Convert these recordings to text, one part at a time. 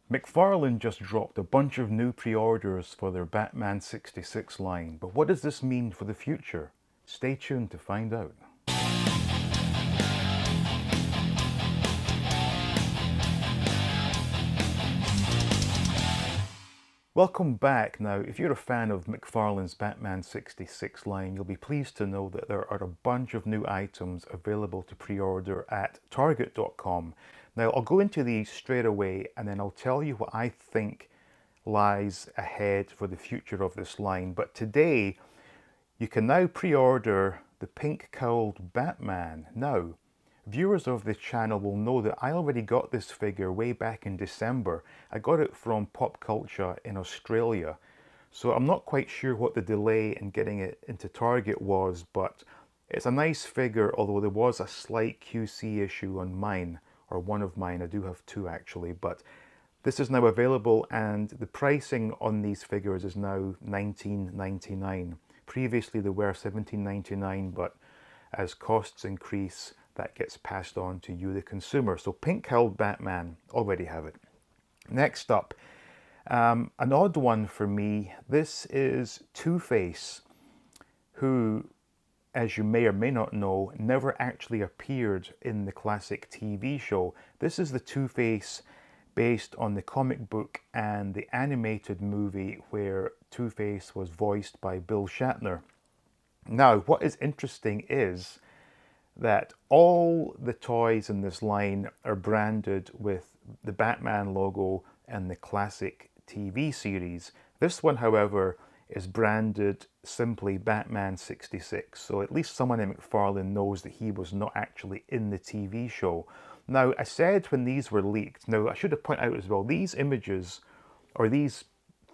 McFarlane just dropped a bunch of new pre-orders for their Batman 66 line, but what does this mean for the future? Stay tuned to find out. Welcome back. Now, if you're a fan of McFarlane's Batman 66 line, you'll be pleased to know that there are a bunch of new items available to pre-order at Target.com. Now, I'll go into these straight away and then I'll tell you what I think lies ahead for the future of this line. But today, you can now pre-order the pink-cowled Batman. Now, viewers of this channel will know that I already got this figure way back in December. I got it from Pop Culture in Australia. So I'm not quite sure what the delay in getting it into Target was, but it's a nice figure, although there was a slight QC issue on mine, or one of mine. I do have two actually, but this is now available and the pricing on these figures is now $19.99. Previously they were $17.99, but as costs increase, that gets passed on to you, the consumer. So pink-cowled Batman, already have it. Next up, an odd one for me. This is Two-Face, who, as you may or may not know, never actually appeared in the classic TV show. This is the Two-Face based on the comic book and the animated movie where Two-Face was voiced by Bill Shatner. Now, what is interesting is that all the toys in this line are branded with the Batman logo and the classic TV series. This one, however, is branded simply Batman 66. So at least someone in McFarlane knows that he was not actually in the TV show. Now, I said when these were leaked, now I should have pointed out as well, these images or these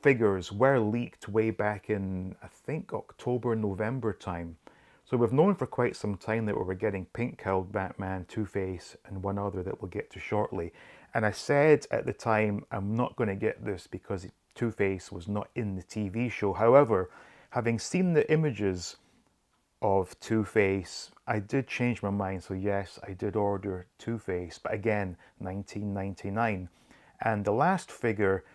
figures were leaked way back in, I think, October, November time. So we've known for quite some time that we were getting pink-cowled Batman, Two-Face, and one other that we'll get to shortly. And I said at the time, I'm not going to get this because Two-Face was not in the TV show. However, having seen the images of Two-Face, I did change my mind. So yes, I did order Two-Face, but again, $19.99. And the last figure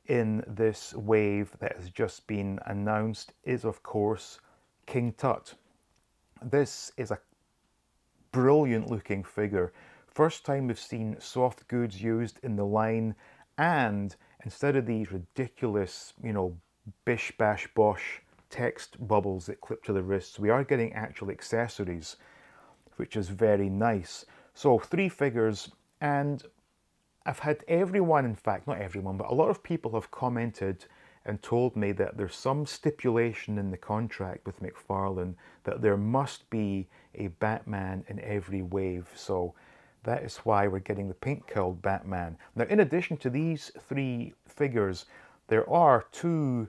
in this wave that has just been announced is, of course, King Tut. This is a brilliant looking figure. First time we've seen soft goods used in the line, and instead of these ridiculous, bish bash bosh text bubbles that clip to the wrists, we are getting actual accessories, which is very nice. So 3 figures, and I've had everyone, in fact, not everyone, but a lot of people have commented and told me that there's some stipulation in the contract with McFarlane that there must be a Batman in every wave. So that is why we're getting the pink-cowled Batman. Now, in addition to these 3 figures, there are 2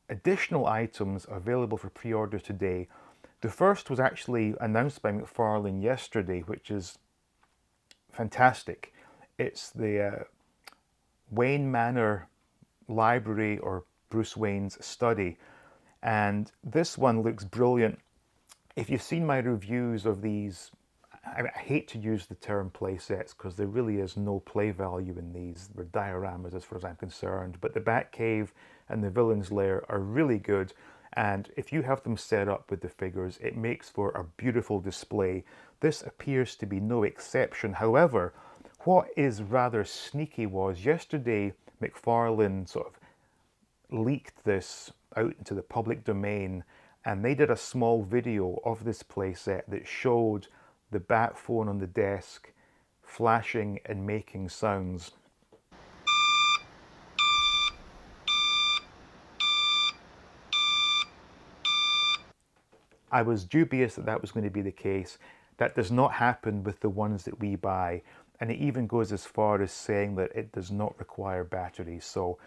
additional items available for pre-order today. The first was actually announced by McFarlane yesterday, which is fantastic. It's the Wayne Manor library, or Bruce Wayne's study, and this one looks brilliant. If you've seen my reviews of these, I hate to use the term play sets because there really is no play value in these. They're dioramas as far as I'm concerned, but the Batcave and the Villain's Lair are really good, and if you have them set up with the figures, it makes for a beautiful display. This appears to be no exception. However, what is rather sneaky was yesterday McFarlane sort of leaked this out into the public domain, and they did a small video of this playset that showed the bat phone on the desk flashing and making sounds. I was dubious that that was going to be the case. That does not happen with the ones that we buy, and it even goes as far as saying that it does not require batteries. So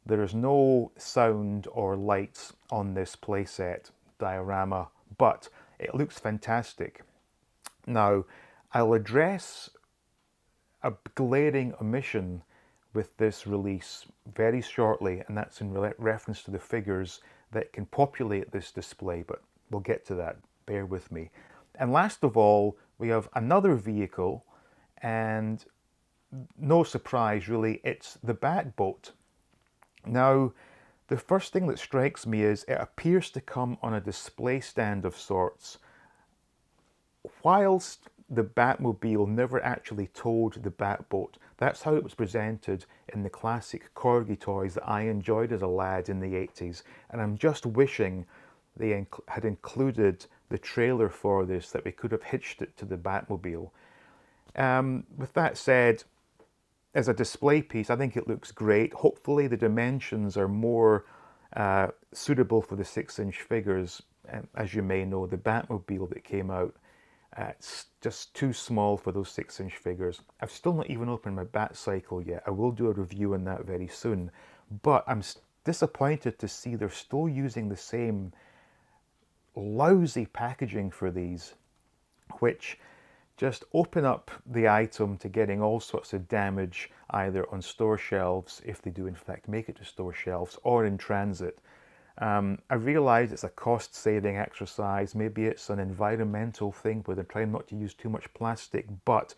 there is no sound or lights on this playset diorama, but it looks fantastic. Now, I'll address a glaring omission with this release very shortly, and that's in reference to the figures that can populate this display, but we'll get to that, bear with me. And last of all, we have another vehicle, and no surprise really, it's the Batboat. Now, the first thing that strikes me is it appears to come on a display stand of sorts. Whilst the Batmobile never actually towed the Batboat, that's how it was presented in the classic Corgi toys that I enjoyed as a lad in the 80s. And I'm just wishing they had included the trailer for this, that we could have hitched it to the Batmobile. With that said, as a display piece, I think it looks great. Hopefully the dimensions are more suitable for the 6-inch figures. As you may know, the Batmobile that came out, it's just too small for those 6-inch figures. I've still not even opened my Batcycle yet. I will do a review on that very soon. But I'm disappointed to see they're still using the same lousy packaging for these, which just open up the item to getting all sorts of damage either on store shelves, if they do in fact make it to store shelves, or in transit. I realize it's a cost-saving exercise. Maybe it's an environmental thing where they're trying not to use too much plastic, but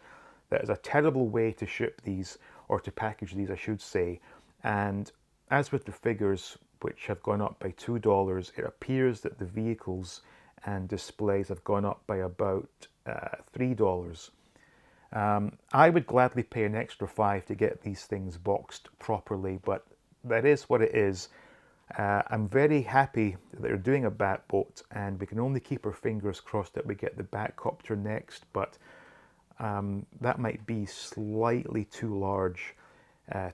that is a terrible way to ship these, or to package these, I should say. And as with the figures, which have gone up by $2, it appears that the vehicles and displays have gone up by about $3. I would gladly pay an extra $5 to get these things boxed properly, but that is what it is. I'm very happy that they're doing a Batboat, and we can only keep our fingers crossed that we get the Batcopter next, but that might be slightly too large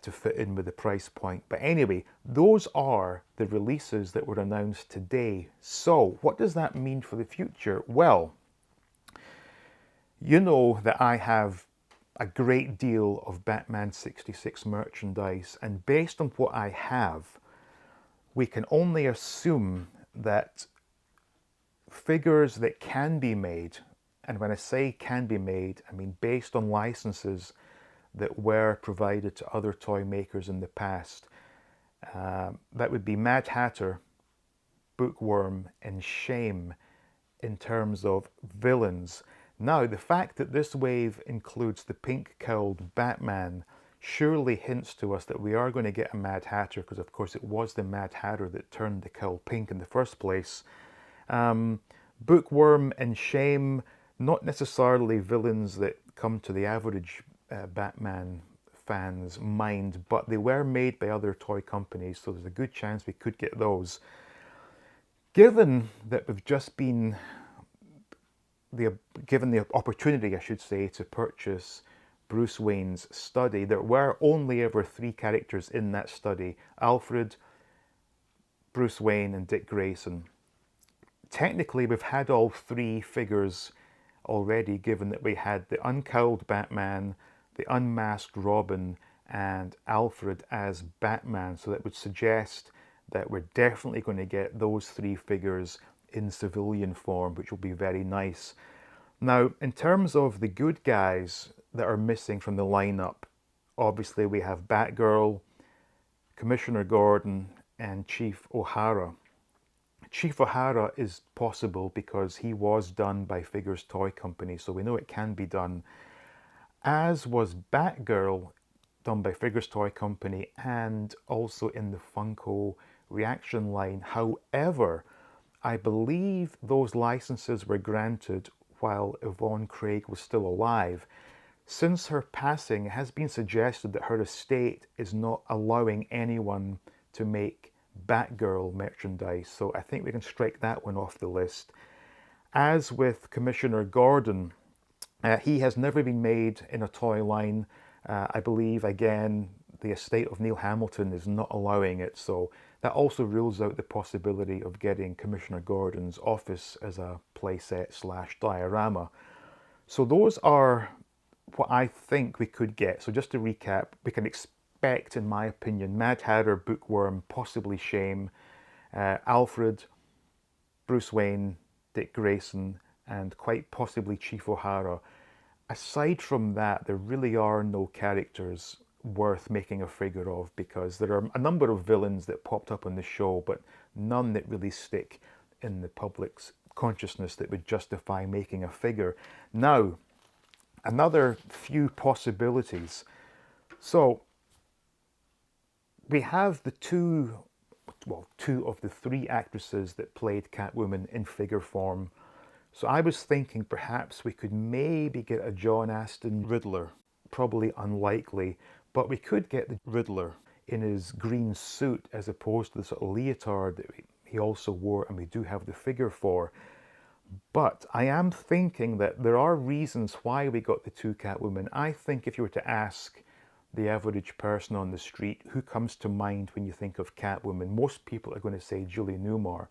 to fit in with the price point. But anyway, those are the releases that were announced today. So what does that mean for the future? Well, you know that I have a great deal of Batman 66 merchandise, and based on what I have, we can only assume that figures that can be made, and when I say can be made, I mean based on licenses that were provided to other toy makers in the past, that would be Mad Hatter, Bookworm, and Shame in terms of villains. Now, the fact that this wave includes the pink-cowled Batman surely hints to us that we are going to get a Mad Hatter, because of course it was the Mad Hatter that turned the cowl pink in the first place. Bookworm and Shame, not necessarily villains that come to the average Batman fans' mind, but they were made by other toy companies, so there's a good chance we could get those. Given that we've just been given the opportunity, I should say, to purchase Bruce Wayne's study, there were only ever 3 characters in that study: Alfred, Bruce Wayne, and Dick Grayson. Technically, we've had all 3 figures already, given that we had the uncowled Batman, the unmasked Robin, and Alfred as Batman. So that would suggest that we're definitely going to get those 3 figures in civilian form, which will be very nice. Now, in terms of the good guys that are missing from the lineup, obviously we have Batgirl, Commissioner Gordon, and Chief O'Hara. Chief O'Hara is possible because he was done by Figures Toy Company, so we know it can be done. As was Batgirl, done by Figures Toy Company, and also in the Funko Reaction line. However, I believe those licenses were granted while Yvonne Craig was still alive. Since her passing, it has been suggested that her estate is not allowing anyone to make Batgirl merchandise, so I think we can strike that one off the list. As with Commissioner Gordon, he has never been made in a toy line. I believe, again, the estate of Neil Hamilton is not allowing it, so that also rules out the possibility of getting Commissioner Gordon's office as a playset / diorama. So those are what I think we could get. So just to recap, we can expect, in my opinion, Mad Hatter, Bookworm, possibly Shame, Alfred, Bruce Wayne, Dick Grayson, and quite possibly Chief O'Hara. Aside from that, there really are no characters worth making a figure of, because there are a number of villains that popped up on the show, but none that really stick in the public's consciousness that would justify making a figure. Now, another few possibilities. So we have two of the three actresses that played Catwoman in figure form. So I was thinking perhaps we could maybe get a John Astin Riddler. Probably unlikely, but we could get the Riddler in his green suit as opposed to the sort of leotard that he also wore and we do have the figure for. But I am thinking that there are reasons why we got the two Catwomen. I think if you were to ask the average person on the street who comes to mind when you think of Catwoman, most people are going to say Julie Newmar.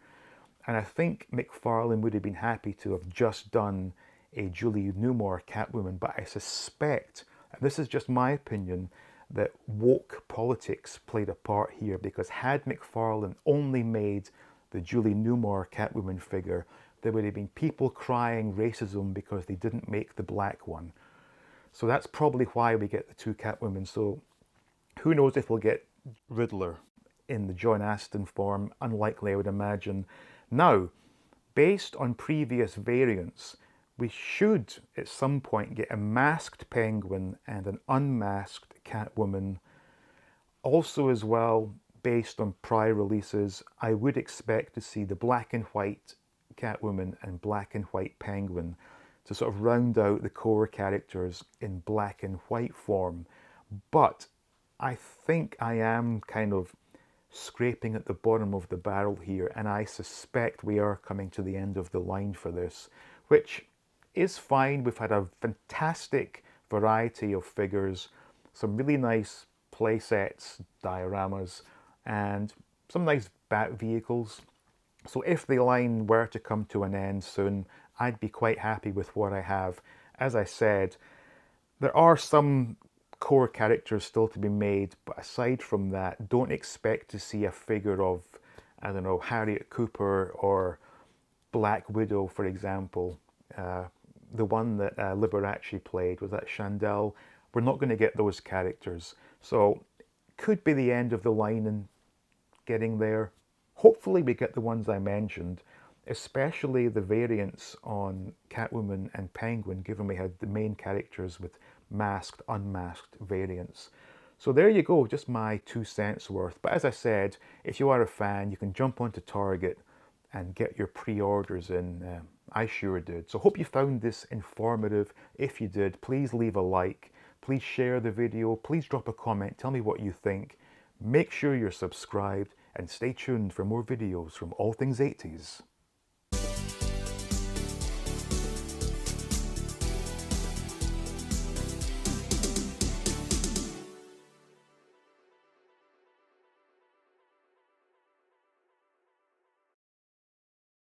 And I think McFarlane would have been happy to have just done a Julie Newmar Catwoman, but I suspect, and this is just my opinion, that woke politics played a part here, because had McFarlane only made the Julie Newmar Catwoman figure, there would have been people crying racism because they didn't make the black one. So that's probably why we get the two Catwomen. So who knows if we'll get Riddler in the John Astin form? Unlikely, I would imagine. Now, based on previous variants, we should at some point get a masked Penguin and an unmasked Catwoman. Also as well, based on prior releases, I would expect to see the black and white Catwoman and black and white Penguin to sort of round out the core characters in black and white form. But I think I am kind of scraping at the bottom of the barrel here, and I suspect we are coming to the end of the line for this, which is fine. We've had a fantastic variety of figures, some really nice play sets, dioramas, and some nice bat vehicles. So if the line were to come to an end soon, I'd be quite happy with what I have. As I said, there are some core characters still to be made, but aside from that, don't expect to see a figure of, I don't know, Harriet Cooper or Black Widow, for example. The one that Liberace played, was that Chandel? We're not going to get those characters. So could be the end of the line and getting there. Hopefully we get the ones I mentioned, especially the variants on Catwoman and Penguin, given we had the main characters with masked, unmasked variants. So there you go, just my 2 cents worth. But as I said, if you are a fan, you can jump onto Target and get your pre-orders in. I sure did. So hope you found this informative. If you did, please leave a like. Please share the video. Please drop a comment. Tell me what you think. Make sure you're subscribed and stay tuned for more videos from All Things 80s.